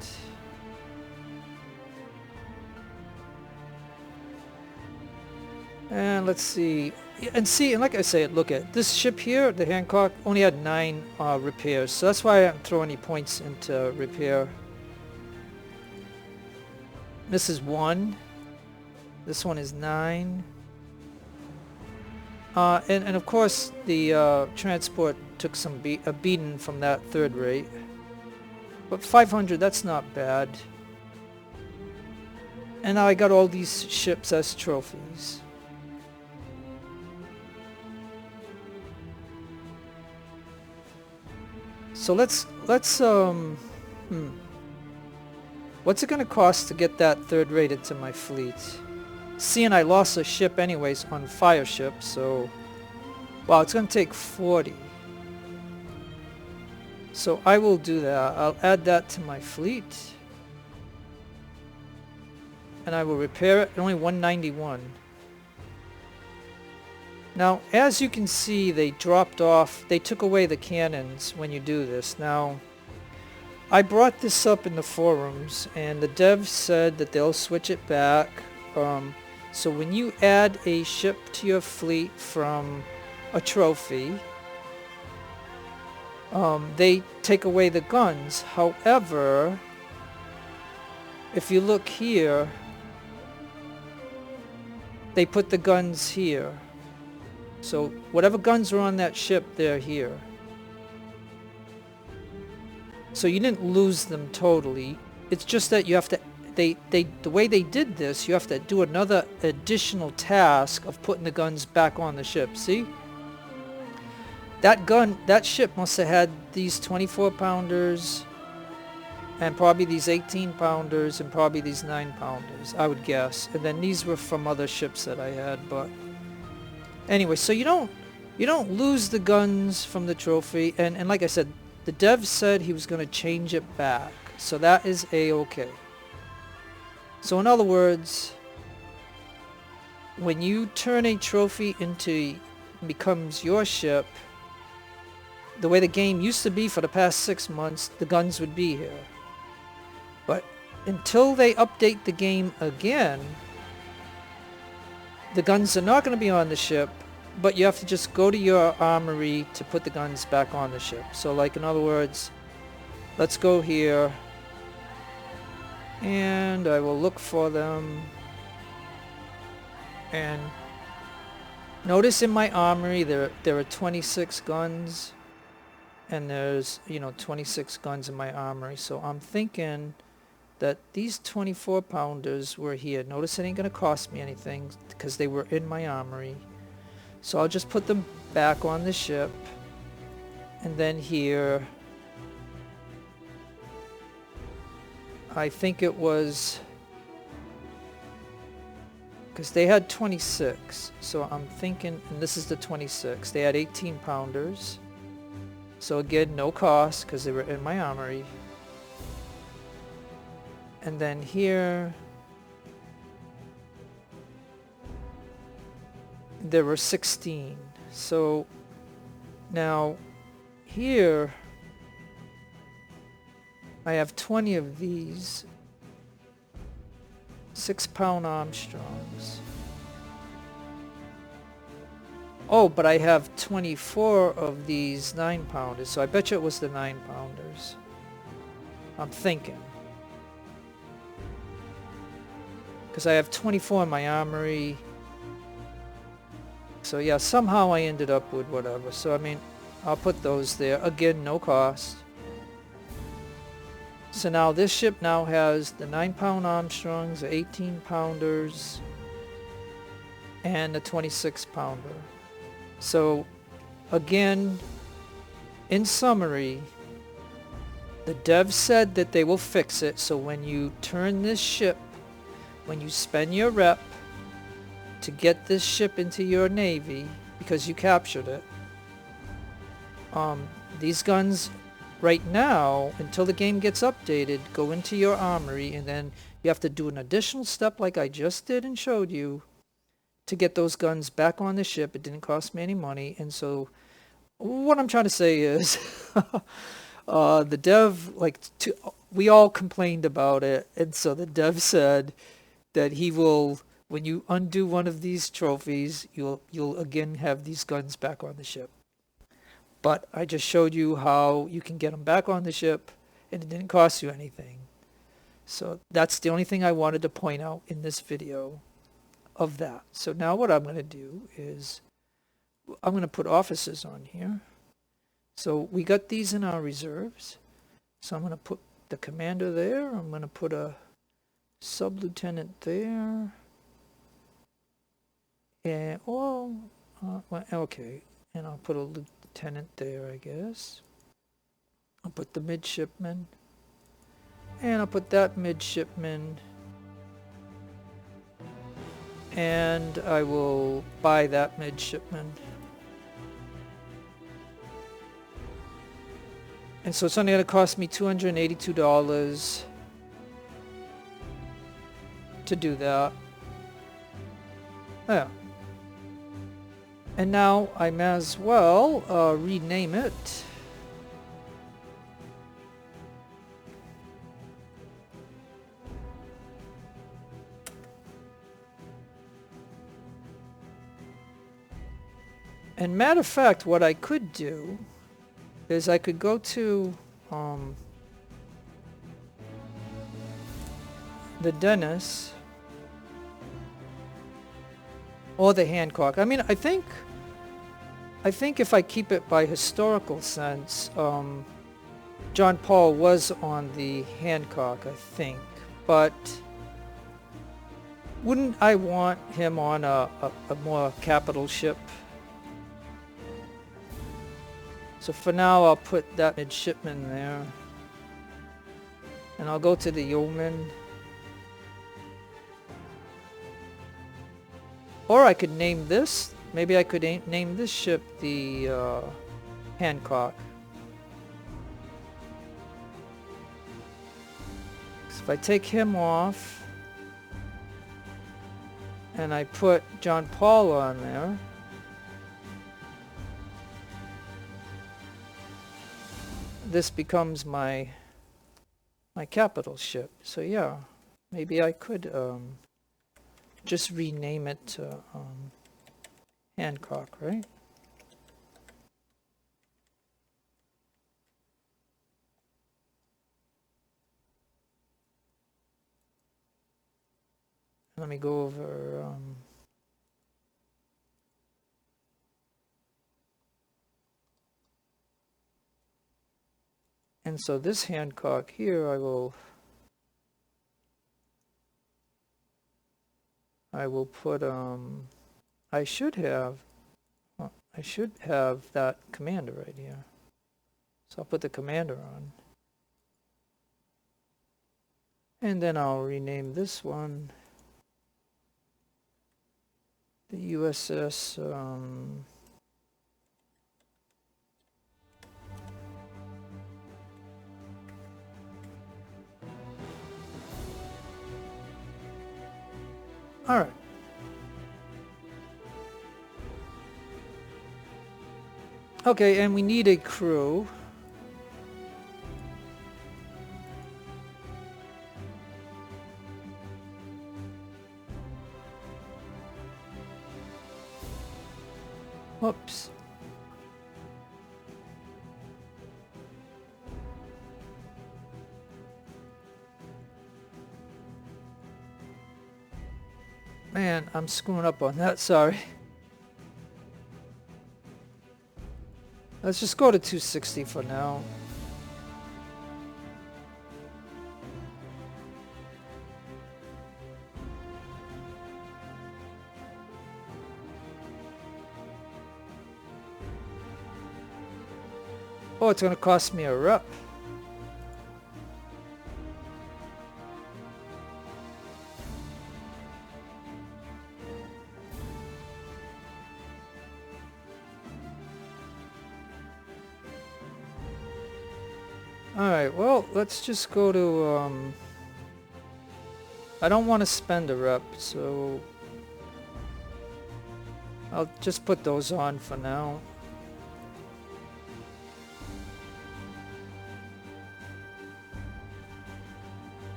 [SPEAKER 1] And let's see. And like I say, look at this ship here, the Hancock, only had 9 repairs. So that's why I didn't throw any points into repair. This is 1. This one is 9. And of course, the transport took a beating from that third rate. But 500, that's not bad. And now I got all these ships as trophies. So let's what's it gonna cost to get that third rate into my fleet? Seeing I lost a ship anyways on fire ship, so wow, it's gonna take 40. So I will do that. I'll add that to my fleet. And I will repair it. Only 191. Now, as you can see, they dropped off. They took away the cannons when you do this. Now, I brought this up in the forums, and the devs said that they'll switch it back. So when you add a ship to your fleet from a trophy, they take away the guns. However, if you look here, they put the guns here. So whatever guns are on that ship, they're here. So you didn't lose them totally. It's just that you have to, the way they did this, you have to do another additional task of putting the guns back on the ship. See? That ship must have had these 24-pounders and probably these 18-pounders and probably these 9-pounders, I would guess. And then these were from other ships that I had, but anyway, so you don't lose the guns from the trophy, and like I said, the dev said he was going to change it back, so that is a-okay. So in other words, when you turn a trophy into becomes your ship, the way the game used to be for the past 6 months, the guns would be here. But until they update the game again, the guns are not going to be on the ship, but you have to just go to your armory to put the guns back on the ship. So like in other words, let's go here and I will look for them, and notice in my armory there are 26 guns, and there's 26 guns in my armory. So I'm thinking that these 24-pounders were here. Notice it ain't gonna cost me anything because they were in my armory. So I'll just put them back on the ship, and then here I think it was because they had 26, so I'm thinking, and this is the 26, they had 18-pounders, so again no cost because they were in my armory. And then here there were 16. So now here I have 20 of these 6-pound Armstrongs. Oh, but I have 24 of these 9-pounders, so I bet you it was the 9-pounders. I'm thinking. Because I have 24 in my armory. So yeah, somehow I ended up with whatever. So I mean, I'll put those there. Again, no cost. So now this ship now has the 9-pound Armstrongs, the 18-pounders, and the 26-pounder. So again, in summary, the dev said that they will fix it. So when you turn this ship, when you spend your rep to get this ship into your navy because you captured it, these guns right now, until the game gets updated, go into your armory, and then you have to do an additional step like I just did and showed you to get those guns back on the ship. It didn't cost me any money. And so what I'm trying to say is the dev, we all complained about it, and so the dev said that he will, when you undo one of these trophies, you'll again have these guns back on the ship. But I just showed you how you can get them back on the ship, and it didn't cost you anything. So that's the only thing I wanted to point out in this video of that. So now what I'm going to do is I'm going to put officers on here. So we got these in our reserves. So I'm going to put the commander there. I'm going to put a sub-lieutenant there. And, okay. And I'll put a lieutenant there, I guess. I'll put the midshipman. And I'll put that midshipman. And I will buy that midshipman. And so it's only going to cost me $282 to do that. Yeah. And now I may as well rename it. And matter of fact, what I could do is I could go to the Dennis or the Hancock. I mean, I think if I keep it by historical sense, John Paul was on the Hancock, I think, but wouldn't I want him on a more capital ship? So for now, I'll put that midshipman there. And I'll go to the Yeoman. Or I could name this. Maybe I could name this ship the Hancock. So if I take him off and I put John Paul on there, this becomes my capital ship. So yeah, maybe I could just rename it to Hancock, right? Let me go over and so this Hancock here, I will put I should have that commander right here. So I'll put the commander on. And then I'll rename this one the USS all right. Okay, and we need a crew. Whoops. Man, I'm screwing up on that, sorry. Let's just go to 260 for now. Oh, it's going to cost me a rep. Alright, well, let's just go to, I don't want to spend a rep, so I'll just put those on for now.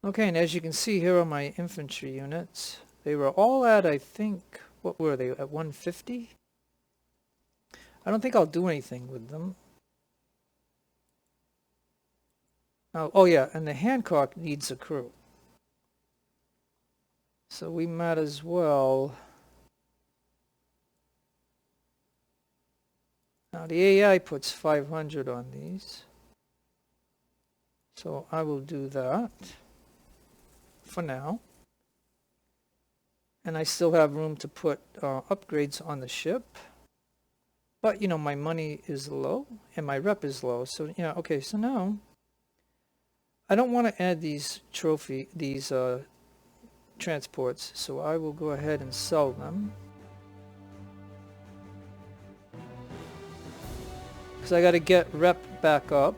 [SPEAKER 1] Okay, and as you can see, here are my infantry units. They were all at, I think, what were they, at 150? I don't think I'll do anything with them. Oh yeah, and the Hancock needs a crew. So we might as well. Now the AI puts 500 on these. So I will do that for now. And I still have room to put upgrades on the ship. But, you know, my money is low and my rep is low. So, yeah, okay, so now I don't want to add these transports. So I will go ahead and sell them. Because I got to get rep back up.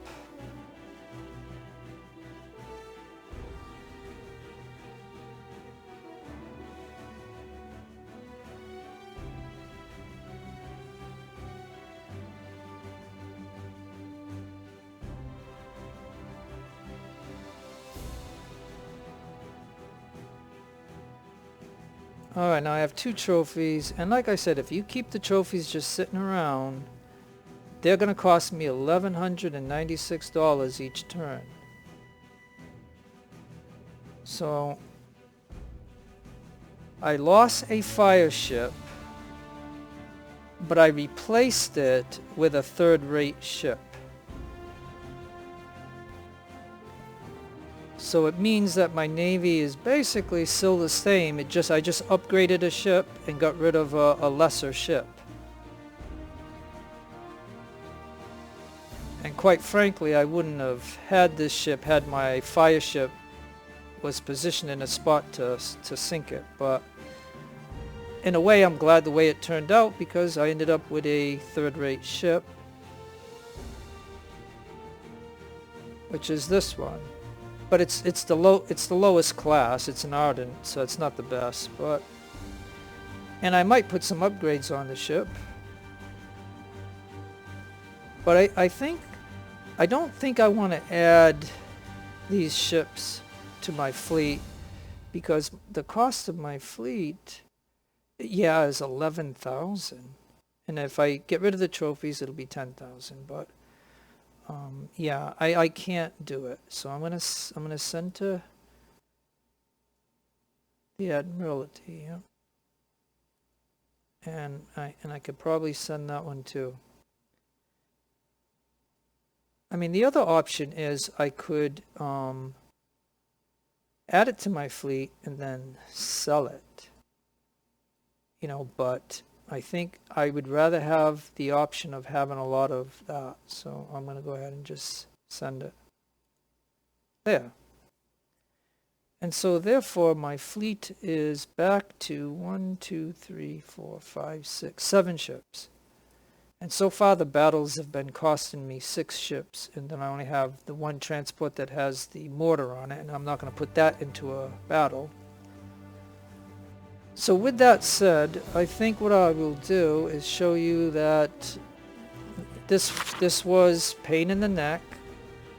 [SPEAKER 1] Alright, now I have 2 trophies, and like I said, if you keep the trophies just sitting around, they're going to cost me $1,196 each turn. So I lost a fire ship, but I replaced it with a third-rate ship. So it means that my Navy is basically still the same. I just upgraded a ship and got rid of a lesser ship. And quite frankly, I wouldn't have had this ship had my fire ship was positioned in a spot to sink it. But in a way, I'm glad the way it turned out, because I ended up with a third-rate ship, which is this one. But it's the lowest class. It's an Ardent, so it's not the best. But and I might put some upgrades on the ship. But I don't think I want to add these ships to my fleet, because the cost of my fleet, yeah, is 11,000, and if I get rid of the trophies, it'll be 10,000. But yeah, I can't do it. So I'm gonna send to the Admiralty, yeah. And I could probably send that one too. I mean, the other option is I could add it to my fleet and then sell it. You know, but I think I would rather have the option of having a lot of that. So I'm going to go ahead and just send it. There. And so therefore my fleet is back to 7 ships. And so far the battles have been costing me 6 ships, and then I only have the one transport that has the mortar on it, and I'm not going to put that into a battle. So with that said, I think what I will do is show you that this was pain in the neck.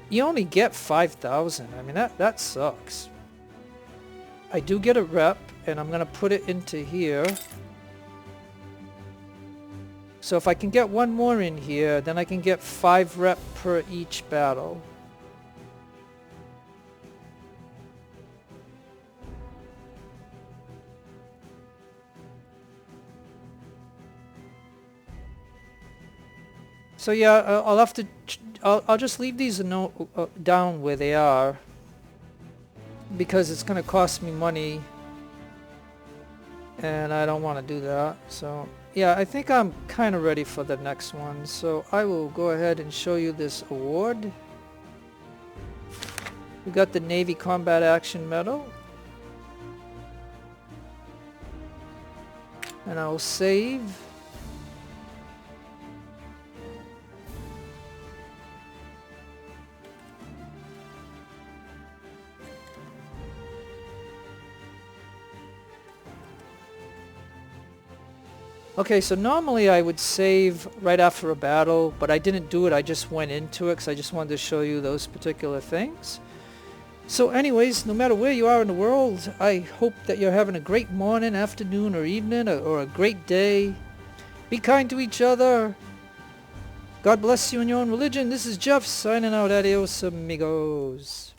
[SPEAKER 1] You only get 5,000. I mean, that sucks. I do get a rep, and I'm going to put it into here. So if I can get one more in here, then I can get 5 rep per each battle. So yeah, I'll just leave these down where they are, because it's going to cost me money, and I don't want to do that. So yeah, I think I'm kind of ready for the next one. So I will go ahead and show you this award. We got the Navy Combat Action Medal. And I'll save. Okay, so normally I would save right after a battle, but I didn't do it. I just went into it because I just wanted to show you those particular things. So anyways, no matter where you are in the world, I hope that you're having a great morning, afternoon, or evening, or a great day. Be kind to each other. God bless you in your own religion. This is Jeff signing out. Adios, amigos.